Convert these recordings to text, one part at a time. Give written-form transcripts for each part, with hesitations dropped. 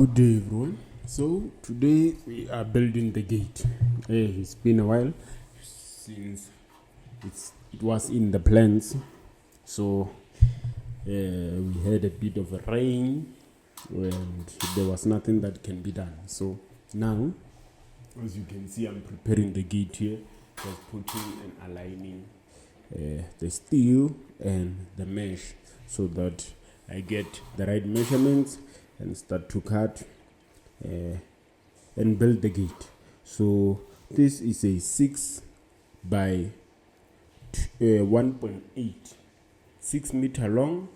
Good day, everyone. So today we are building the gate. It's been a while since it was in the plans, so we had a bit of a rain and there was nothing that can be done. So now, as you can see, I'm preparing the gate here, just putting and aligning the steel and the mesh so that I get the right measurements and start to cut and build the gate. So this is a 6 by 1.8, 6 meter long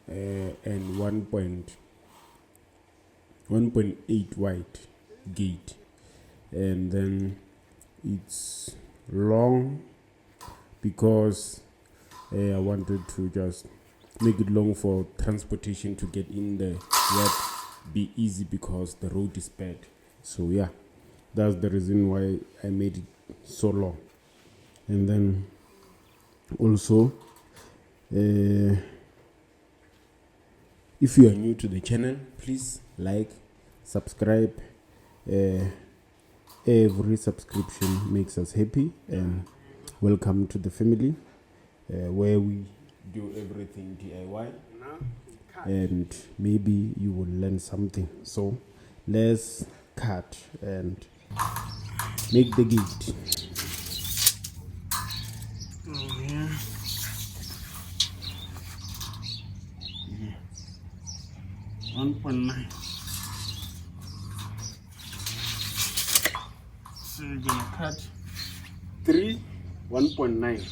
and 1.8 wide gate, and then it's long because I wanted to just make it long for transportation to get in the yard, be easy because the road is bad. So yeah, that's the reason why I made it so long. And then also if you are new to the channel, please like, subscribe. Every subscription makes us happy, and welcome to the family where we do everything DIY, and maybe you will learn something. So let's cut and make the gate. 1.9. So you're gonna cut 3 1.9.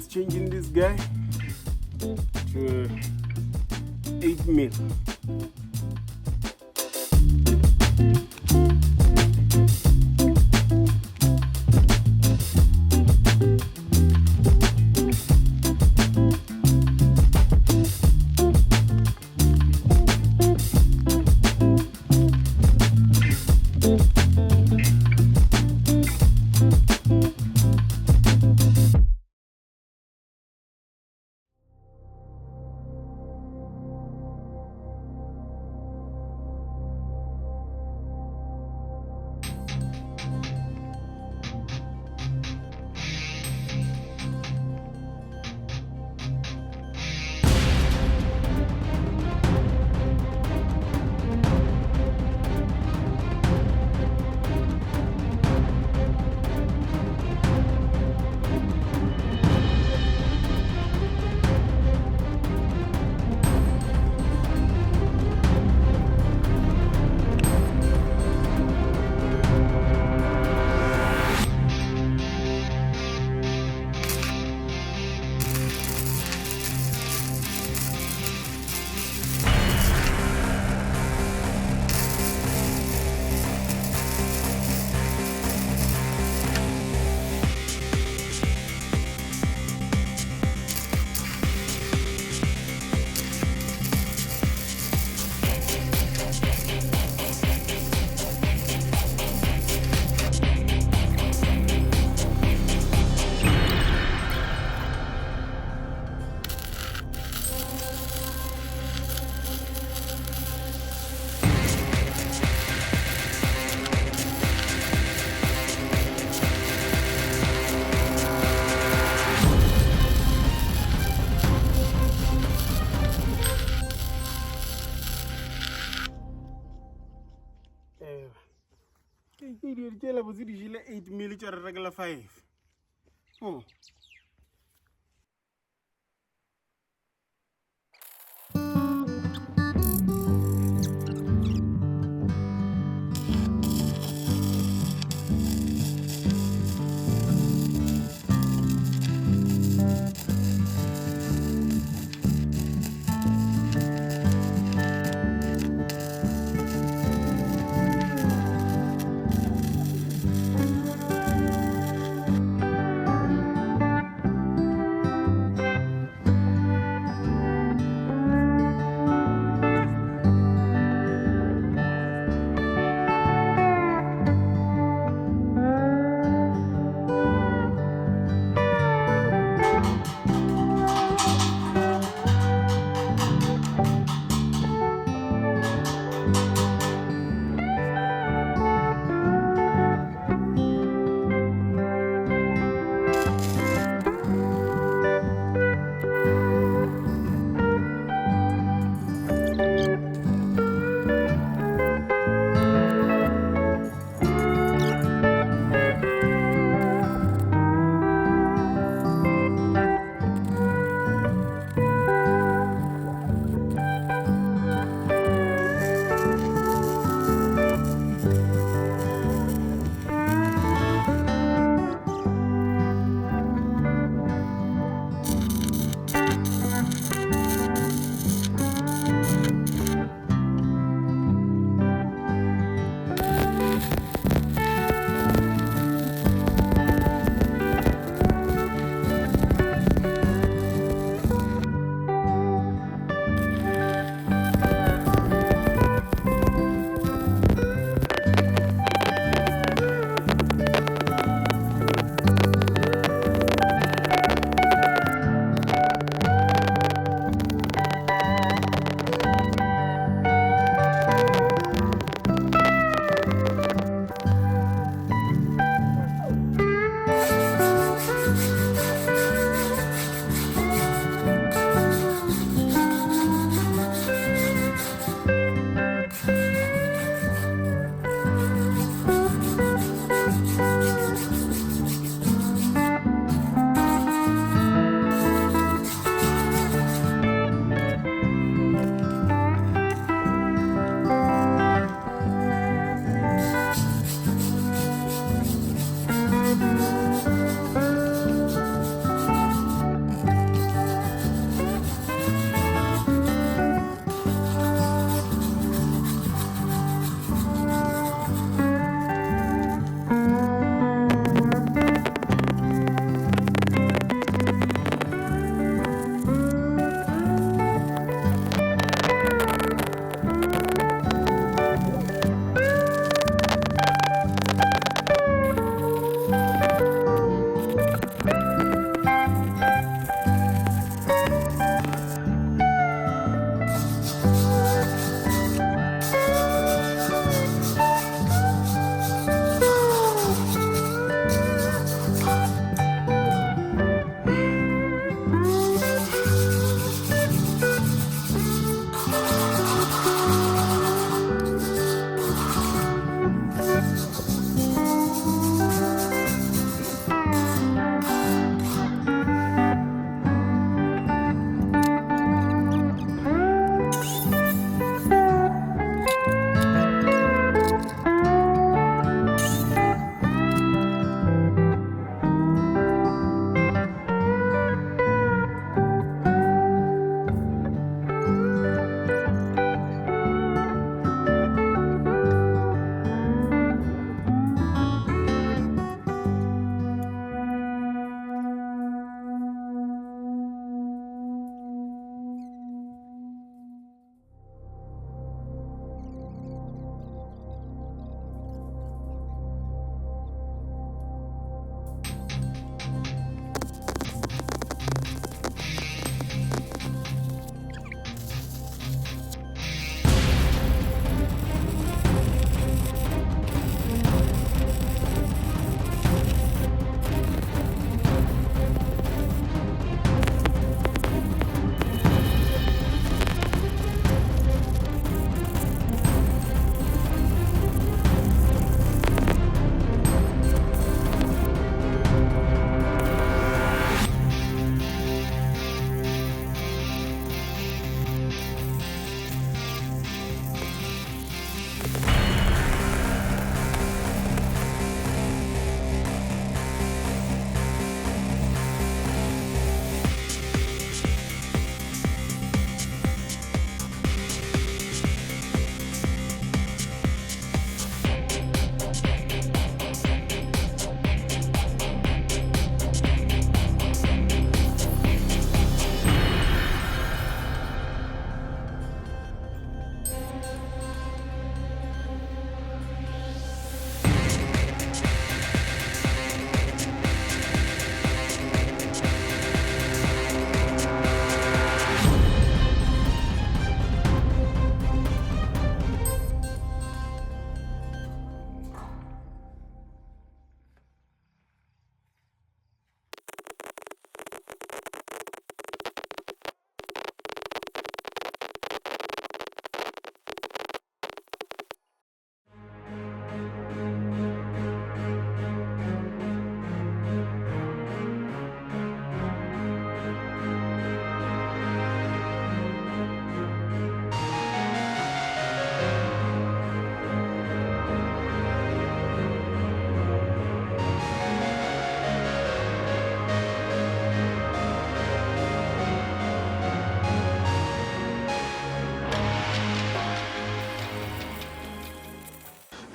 Changing this guy to 8 mil. idiot kela bozidi jile 8 mili chara regular 5. Oh.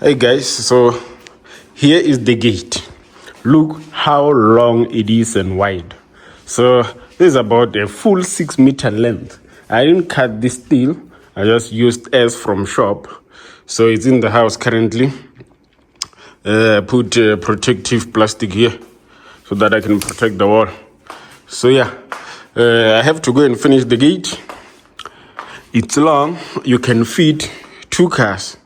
Hey guys, so here is the gate. Look how long it is and wide. So this is about a full 6 meter length. I didn't cut this steel. I just used S from shop. So it's in the house currently. Put protective plastic here so that I can protect the wall. So yeah, I have to go and finish the gate. It's long. You can fit 2 cars.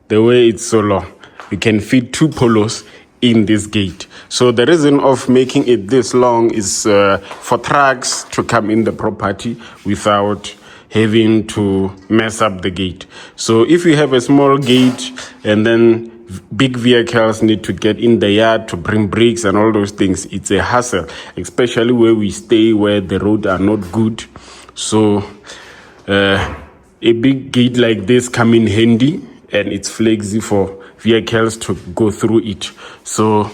The way it's so long, you can fit 2 polos in this gate. So the reason of making it this long is for trucks to come in the property without having to mess up the gate. So if you have a small gate and then big vehicles need to get in the yard to bring bricks and all those things, it's a hassle, especially where we stay, where the roads are not good. So a big gate like this come in handy, and it's flexy for vehicles to go through it. So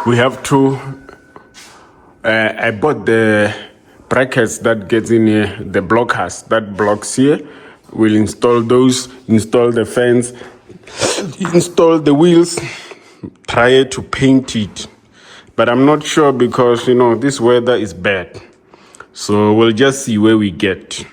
we have to, I bought the brackets that gets in here, the blockers that blocks here. We'll install those, install the fence, install the wheels, try to paint it. But I'm not sure because, this weather is bad. So we'll just see where we get.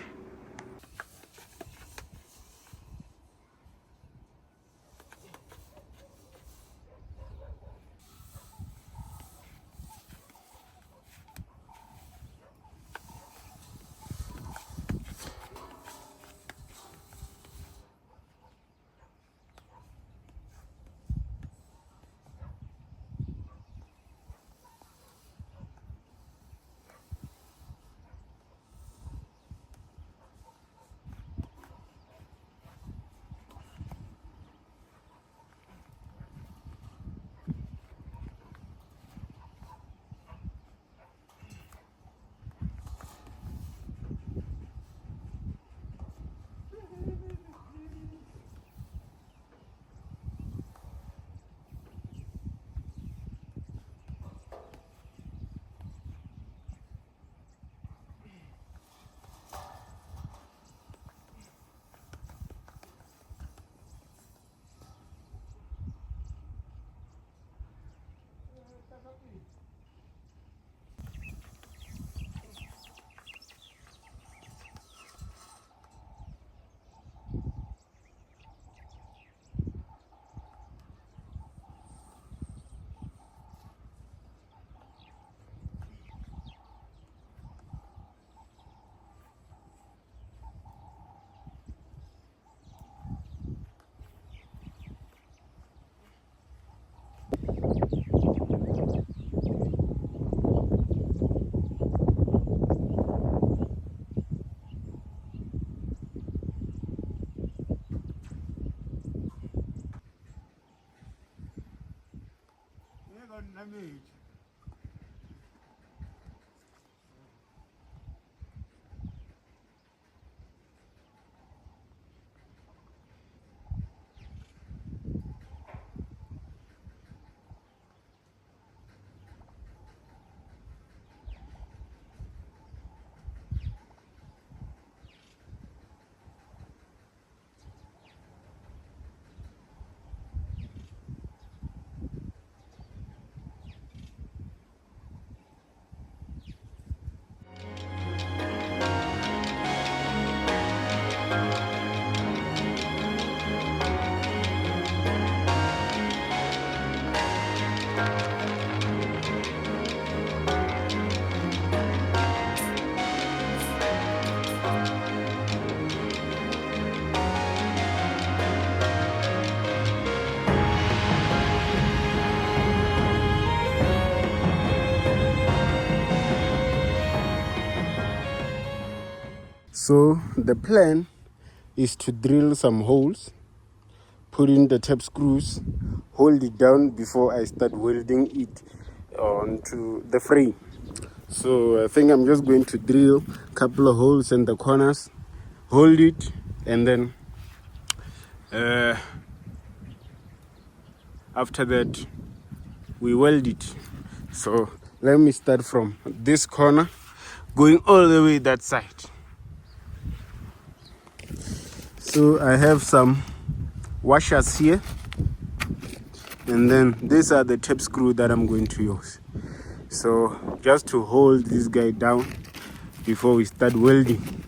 So the plan is to drill some holes, put in the tap screws, hold it down before I start welding it onto the frame. So I think I'm just going to drill a couple of holes in the corners, hold it, and then after that we weld it. So let me start from this corner, going all the way that side. So I have some washers here, and then these are the tape screw that I'm going to use. So just to hold this guy down before we start welding.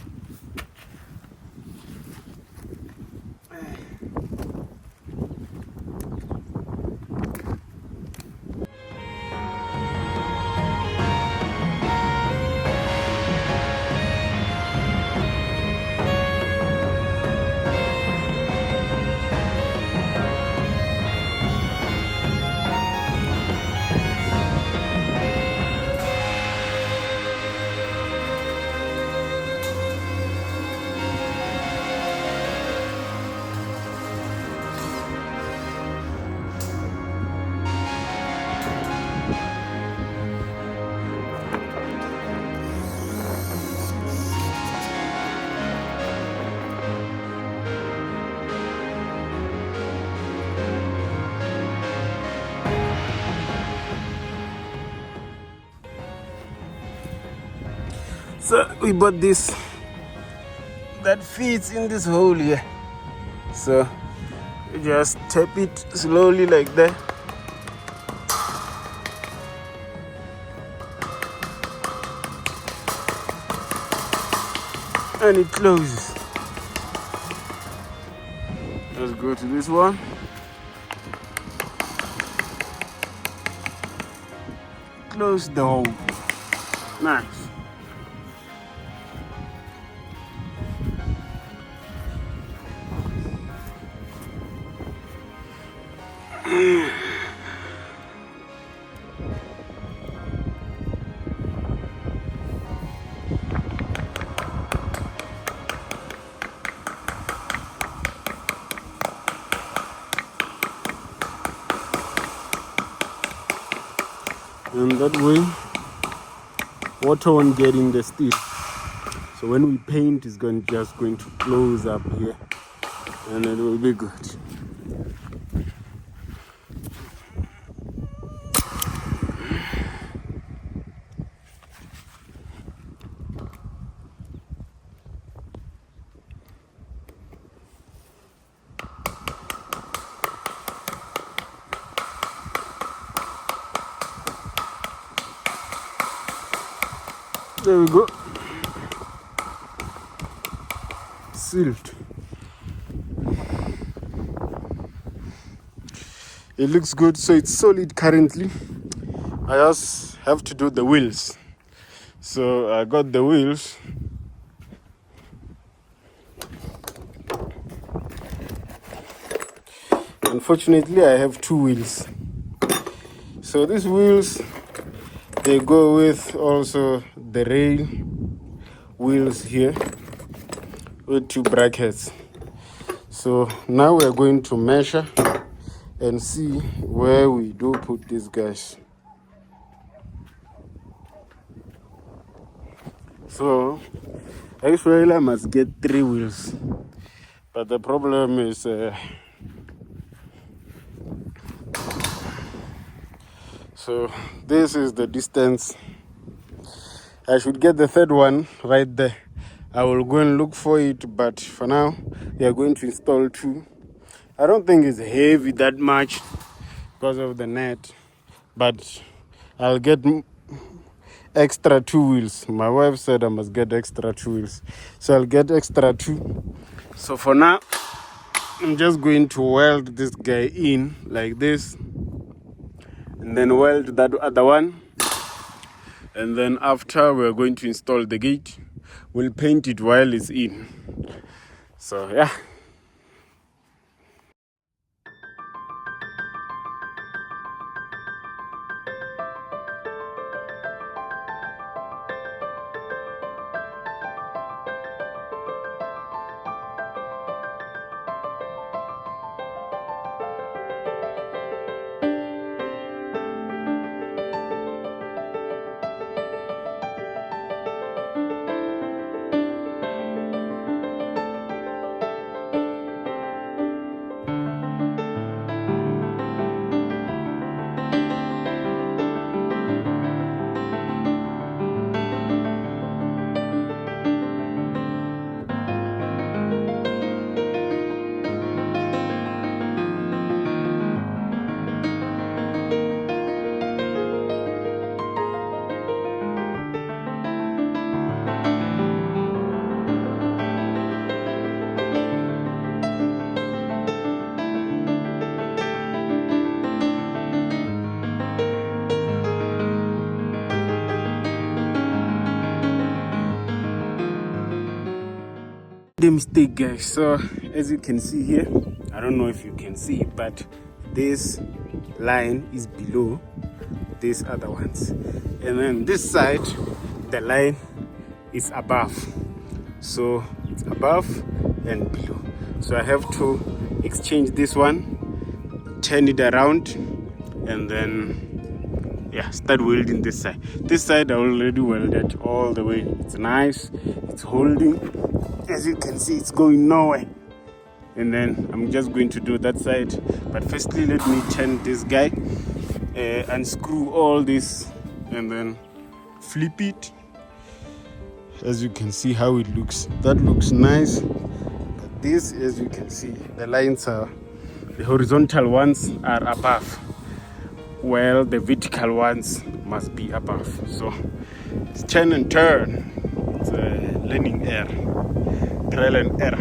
So we bought this that fits in this hole here. So you just tap it slowly like that. And it closes. Let's go to this one. Close the hole. Nice. And that way water won't get in the steel. So when we paint, it's just going to close up here, and it will be good. There we go. Sealed. It looks good, so it's solid currently. I just have to do the wheels. So I got the wheels. Unfortunately, I have two wheels. So these wheels, they go with also the rail wheels here with two brackets. So now we're going to measure and see where we do put these guys. So actually I must get 3 wheels, but the problem is so this is the distance. I should get the third one right there. I will go and look for it, but for now we are going to install 2. I don't think it's heavy that much because of the net, but I'll get extra 2 wheels. My wife said I must get extra 2 wheels, so I'll get extra 2. So for now I'm just going to weld this guy in like this, and then weld that other one, and then after we're going to install the gate. We'll paint it while it's in. So yeah. The mistake, guys. So as you can see here, I don't know if you can see, but this line is below these other ones, and then this side the line is above, so it's above and below. So I have to exchange this one, turn it around, and then start welding this side. This side I already welded all the way. It's nice, it's holding. As you can see, it's going nowhere. And then I'm just going to do that side. But firstly, let me turn this guy, unscrew all this, and then flip it. As you can see how it looks. That looks nice. But this, as you can see, the lines are, the horizontal ones are above, while the vertical ones must be above. So it's turn and turn. It's a learning error, trial and error.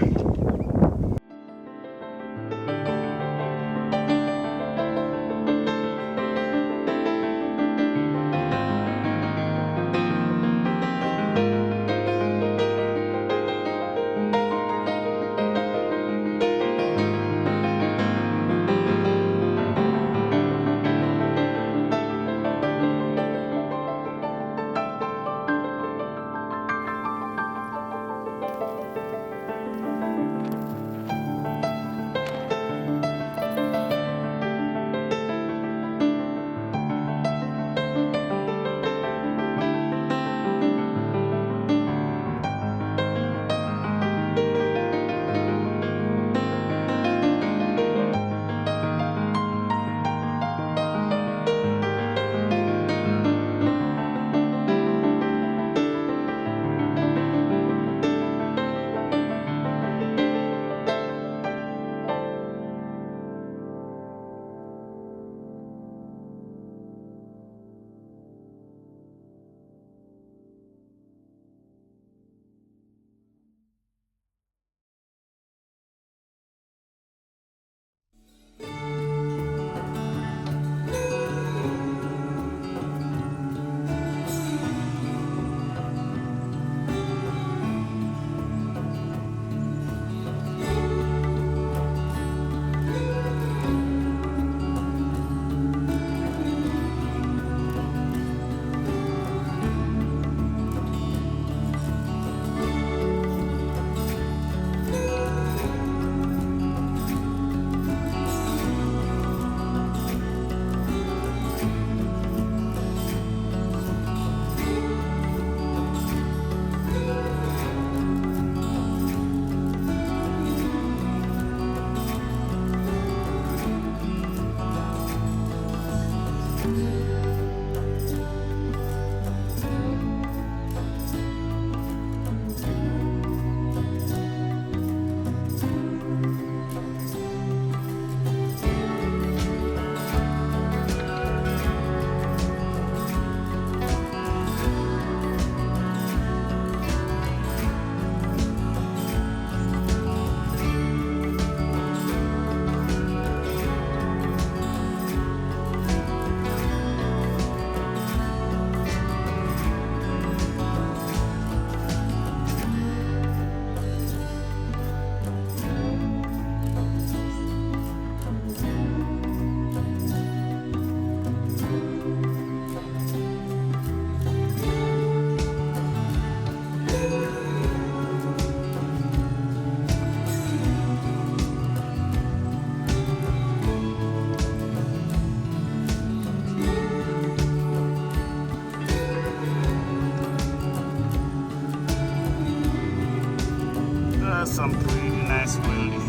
Some pretty nice welding.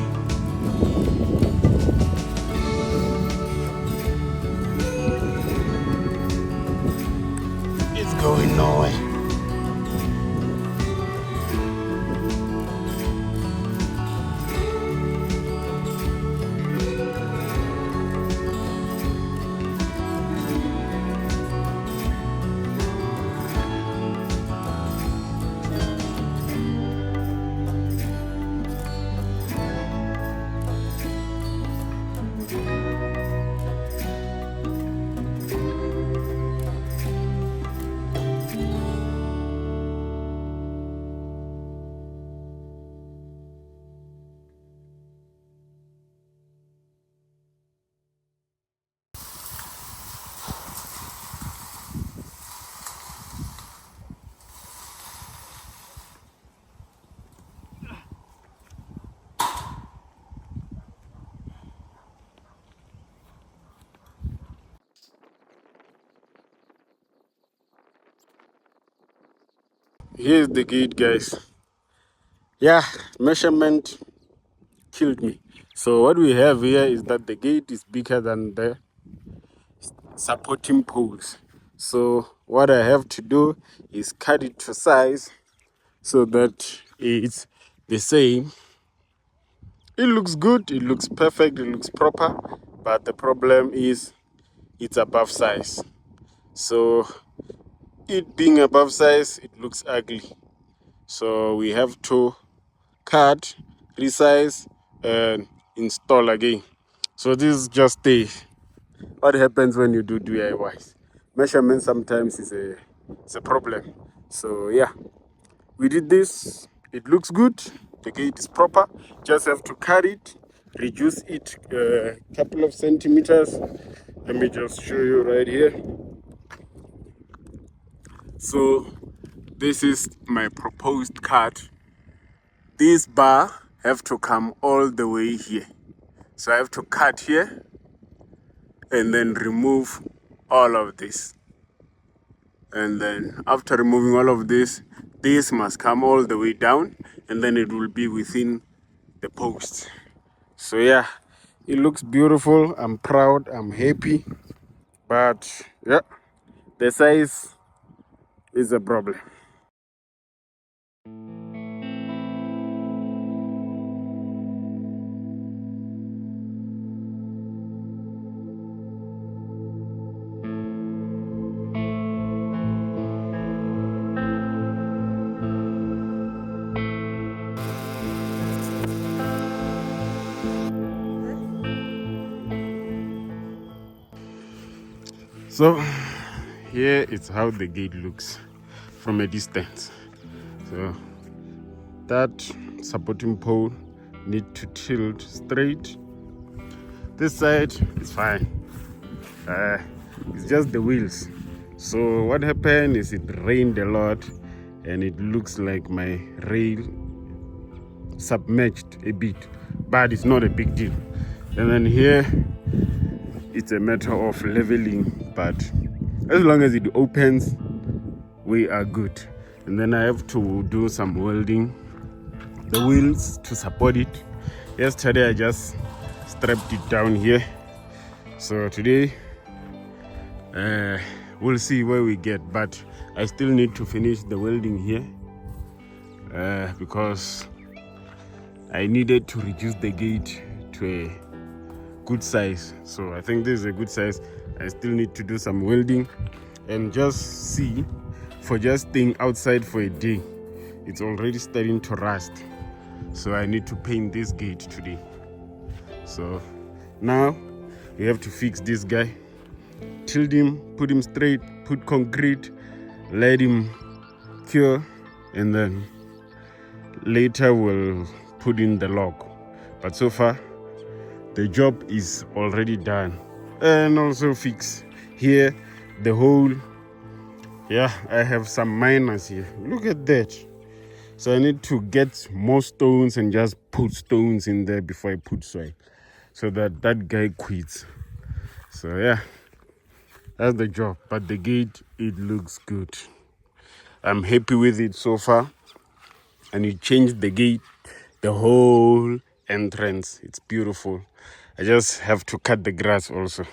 It's going nowhere. here's the gate, guys. Yeah, measurement killed me. So what we have here is that the gate is bigger than the supporting poles. So what I have to do is cut it to size so that it's the same. It looks good, it looks perfect, it looks proper, but the problem is it's above size. So it being above size, it looks ugly. So we have to cut, resize, and install again. So this is just what happens when you do DIYs. Measurement sometimes is a problem. So yeah, we did this. It looks good. The gate is proper. Just have to cut it, reduce it a couple of centimeters. Let me just show you right here. So this is my proposed cut. This bar have to come all the way here. So I have to cut here and then remove all of this. And then after removing all of this must come all the way down, and then it will be within the post. So yeah, it looks beautiful. I'm proud, I'm happy, but yeah, the size is a problem. So here is how the gate looks from a distance. So that supporting pole need to tilt straight. This side is fine. It's just the wheels. So what happened is it rained a lot and it looks like my rail submerged a bit, but it's not a big deal. And then here it's a matter of leveling, but as long as it opens, we are good. And then I have to do some welding the wheels to support it. Yesterday I just strapped it down here. So today we'll see where we get, but I still need to finish the welding here because I needed to reduce the gate to a good size. So I think this is a good size. I still need to do some welding and just see, for just staying outside for a day, it's already starting to rust. So I need to paint this gate today. So now we have to fix this guy, tilt him, put him straight, put concrete, let him cure, and then later we'll put in the lock. But so far the job is already done. And also fix here the hole. Yeah, I have some miners here. Look at that. So I need to get more stones and just put stones in there before I put soil, so that that guy quits. So yeah, that's the job. But the gate, it looks good. I'm happy with it so far. And you changed the gate, the whole entrance. It's beautiful. I just have to cut the grass also.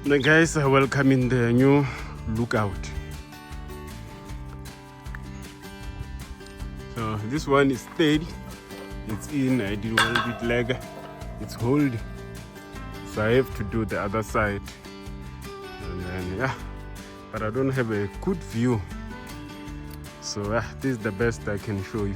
The guys are welcoming the new lookout. So this one is steady. It's in. I did weld it leg. It's holding. So I have to do the other side. And then yeah, but I don't have a good view. So this is the best I can show you.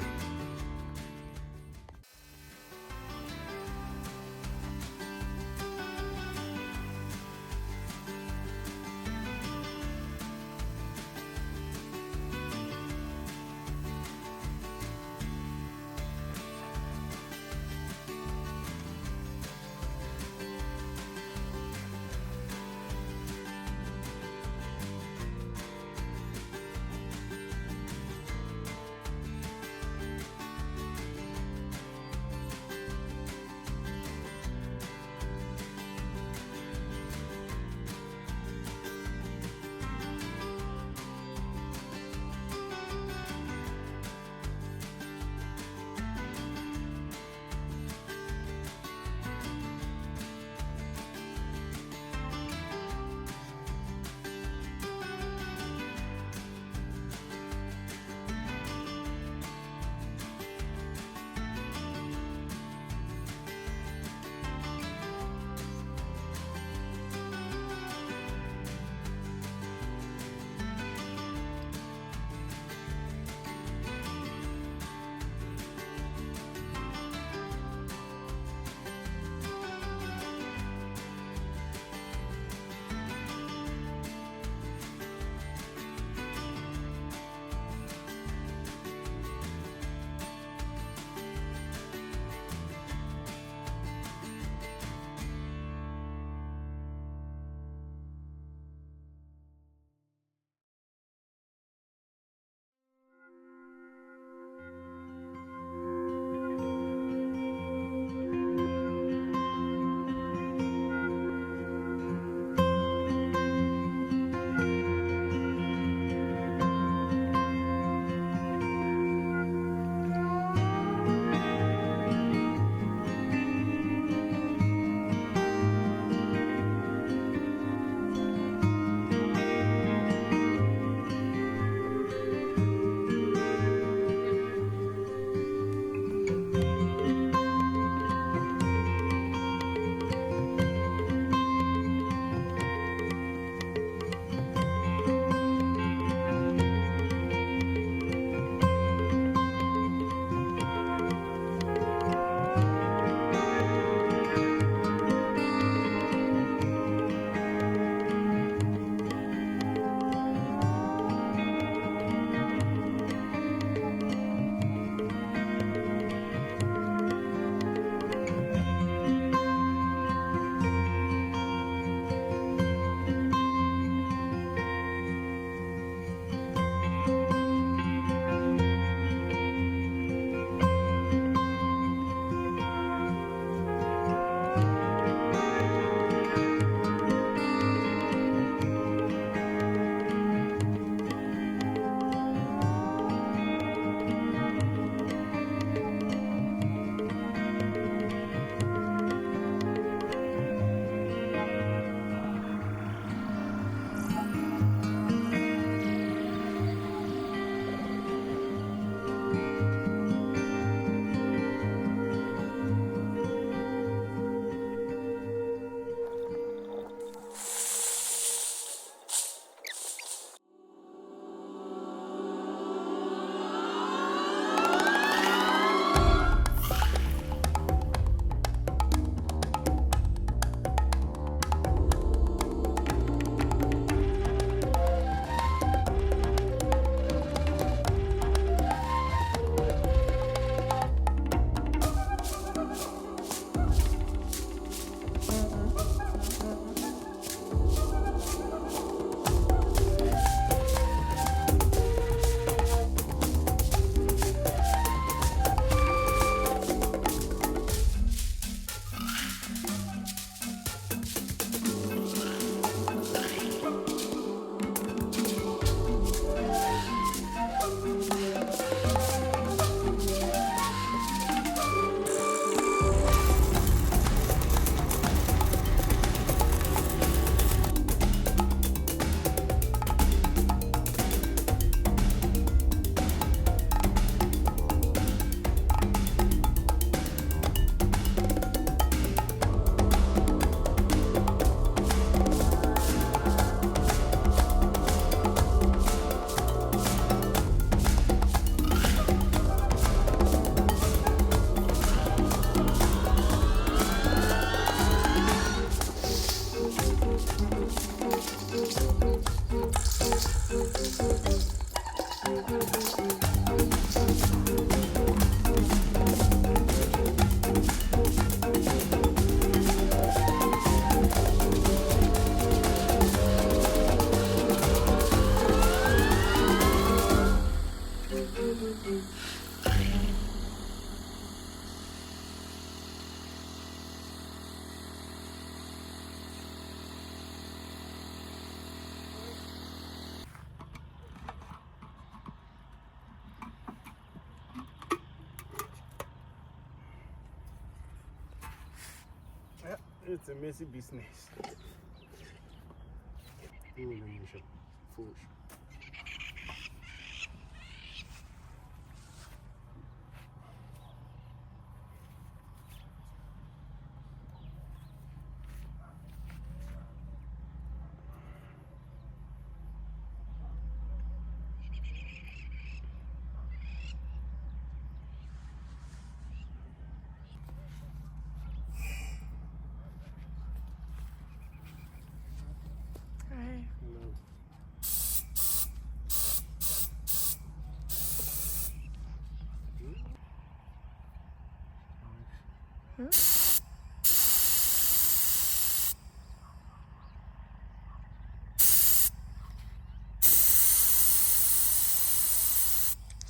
It's a messy business.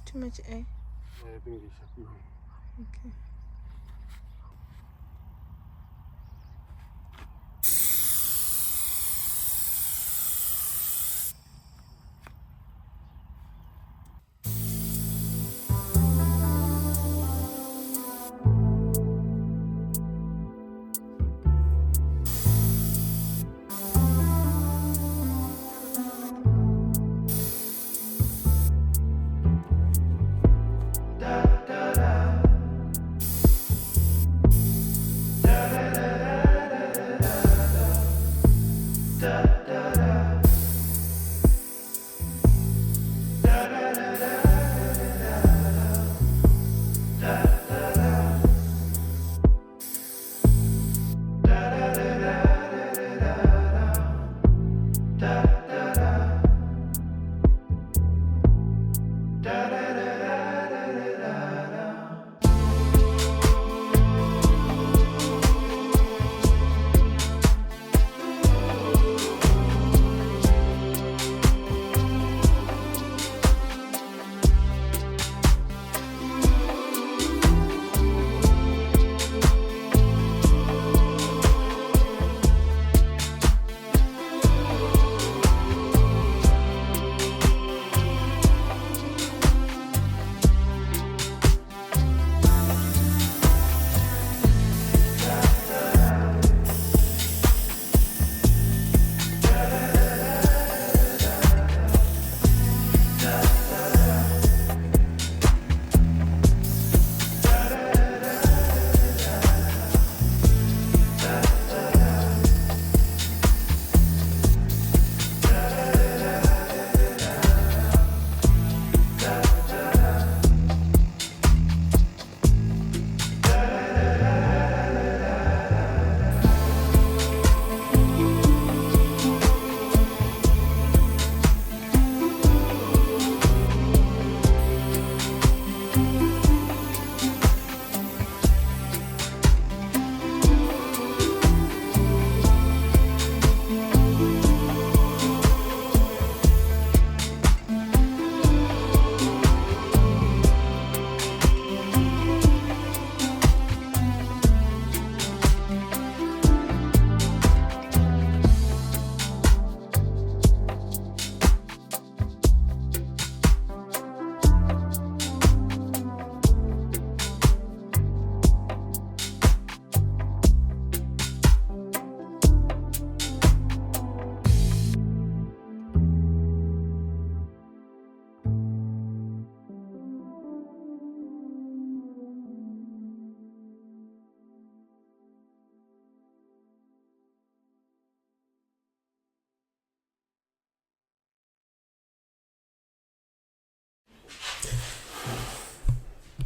Too much air. I think they should be. Okay.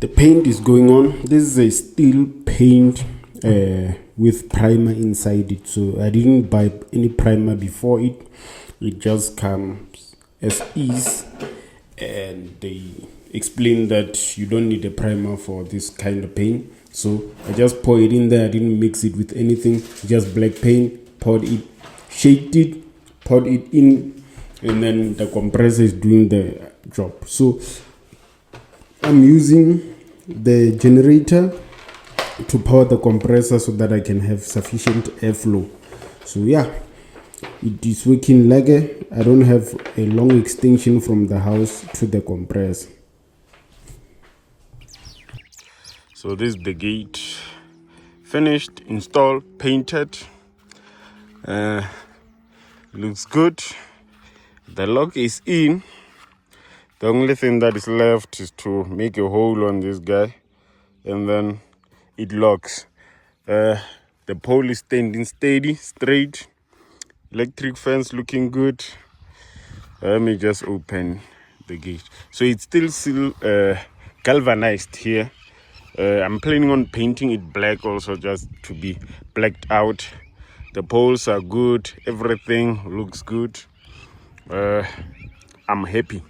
The paint is going on. This is a steel paint with primer inside it, so I didn't buy any primer before it. It just comes as is, and they explain that you don't need a primer for this kind of paint, so I just pour it in there. I didn't mix it with anything, just black paint, poured it, shaped it, poured it in, and then the compressor is doing the job. So I'm using the generator to power the compressor so that I can have sufficient airflow. So yeah, it is working like I don't have a long extension from the house to the compressor. So this is the gate, finished, installed, painted. Looks good. The lock is in. The only thing that is left is to make a hole on this guy, and then it locks. The pole is standing steady, straight. Electric fence looking good. Let me just open the gate. So it's still galvanized here. I'm planning on painting it black also, just to be blacked out. The poles are good. Everything looks good. I'm happy.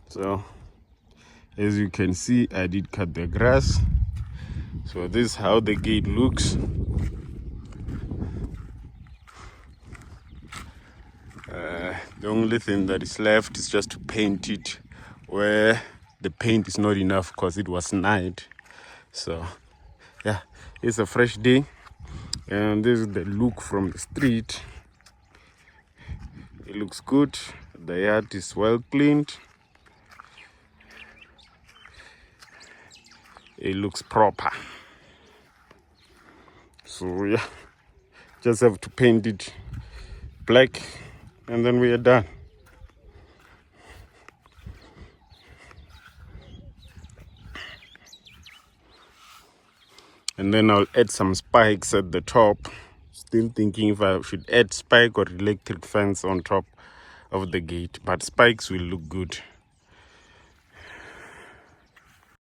So as you can see, I did cut the grass. So this is how the gate looks. The only thing that is left is just to paint it where the paint is not enough because it was night. So yeah, it's a fresh day, and this is the look from the street. It looks good. The yard is well cleaned. It looks proper. So yeah, just have to paint it black and then we are done. And then I'll add some spikes at the top. Still thinking if I should add spike or electric fence on top of the gate, but spikes will look good.